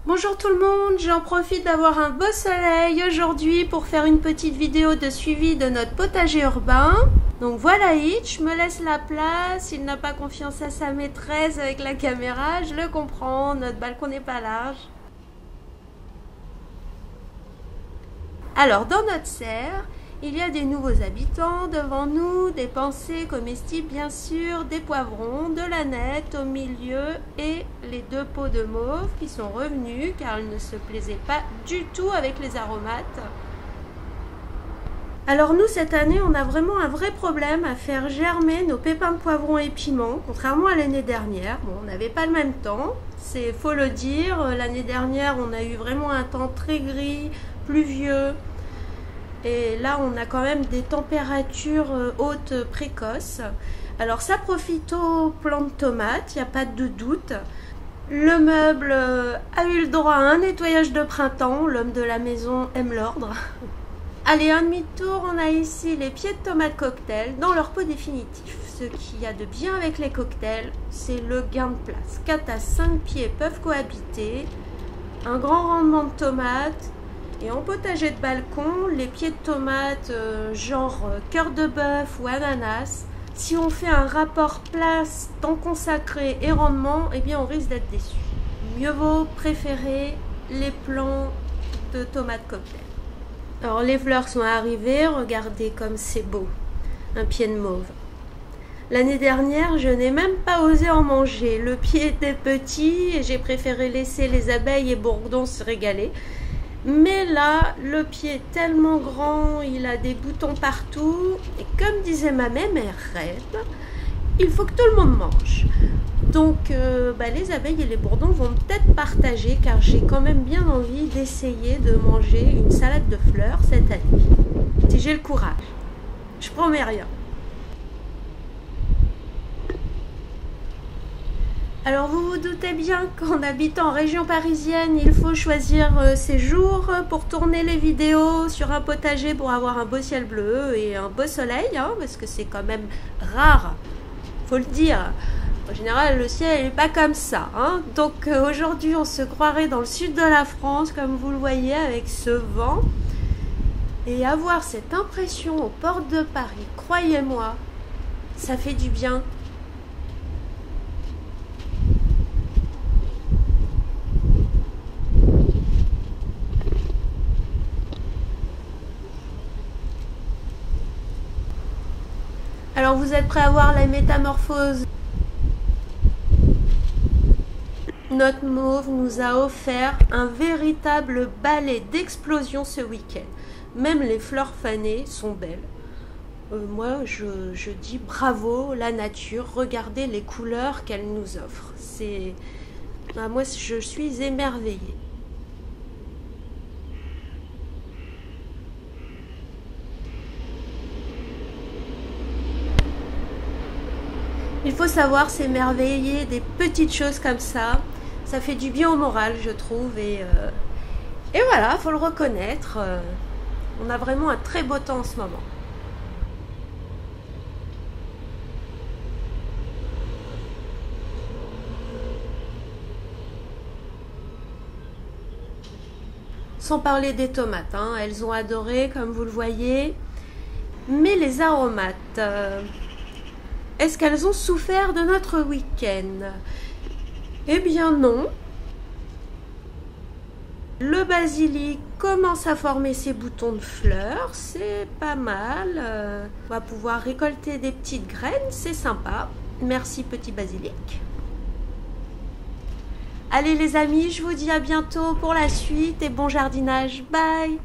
Bonjour tout le monde, j'en profite d'avoir un beau soleil aujourd'hui pour faire une petite vidéo de suivi de notre potager urbain. Donc voilà Hitch, me laisse la place, il n'a pas confiance à sa maîtresse avec la caméra, je le comprends, notre balcon n'est pas large. Alors dans notre serre, il y a des nouveaux habitants devant nous, des pensées comestibles bien sûr, des poivrons, de l'aneth au milieu et les 2 pots de mauve qui sont revenus car ils ne se plaisaient pas du tout avec les aromates. Alors nous cette année on a vraiment un vrai problème à faire germer nos pépins de poivrons et piments, contrairement à l'année dernière. Bon, on n'avait pas le même temps, c'est faut le dire, l'année dernière on a eu vraiment un temps très gris, pluvieux. Et là, on a quand même des températures hautes précoces. Alors, ça profite aux plantes de tomates, il n'y a pas de doute. Le meuble a eu le droit à un nettoyage de printemps. L'homme de la maison aime l'ordre. Allez, un demi-tour, on a ici les pieds de tomates cocktail dans leur pot définitif. Ce qu'il y a de bien avec les cocktails, c'est le gain de place. 4 à 5 pieds peuvent cohabiter. Un grand rendement de tomates. Et en potager de balcon, les pieds de tomates genre cœur de bœuf ou ananas, si on fait un rapport place, temps consacré et rendement, eh bien on risque d'être déçu. Mieux vaut préférer les plants de tomates cocktail. Alors les fleurs sont arrivées, regardez comme c'est beau, un pied de mauve. L'année dernière, je n'ai même pas osé en manger, le pied était petit et j'ai préféré laisser les abeilles et bourdons se régaler. Mais là, le pied est tellement grand, il a des boutons partout. Et comme disait ma mère reine, il faut que tout le monde mange. Donc, les abeilles et les bourdons vont peut-être partager, car j'ai quand même bien envie d'essayer de manger une salade de fleurs cette année. Si j'ai le courage. Je promets rien. Alors vous vous doutez bien qu'en habitant en région parisienne, il faut choisir ses jours pour tourner les vidéos sur un potager pour avoir un beau ciel bleu et un beau soleil, hein, parce que c'est quand même rare, faut le dire. En général, le ciel n'est pas comme ça. Hein. Donc aujourd'hui, on se croirait dans le sud de la France, comme vous le voyez, avec ce vent. Et avoir cette impression aux portes de Paris, croyez-moi, ça fait du bien. Alors vous êtes prêts à voir la métamorphose? Notre mauve nous a offert un véritable balai d'explosion ce week-end. Même les fleurs fanées sont belles. Moi, je dis bravo la nature. Regardez les couleurs qu'elle nous offre. Moi, je suis émerveillée. Il faut savoir s'émerveiller des petites choses comme ça. Ça fait du bien au moral, je trouve. Et voilà, il faut le reconnaître. On a vraiment un très beau temps en ce moment. Sans parler des tomates, hein. Elles ont adoré, comme vous le voyez. Mais les aromates... Est-ce qu'elles ont souffert de notre week-end? Eh bien non. Le basilic commence à former ses boutons de fleurs, c'est pas mal. On va pouvoir récolter des petites graines, c'est sympa. Merci petit basilic. Allez les amis, je vous dis à bientôt pour la suite et bon jardinage. Bye!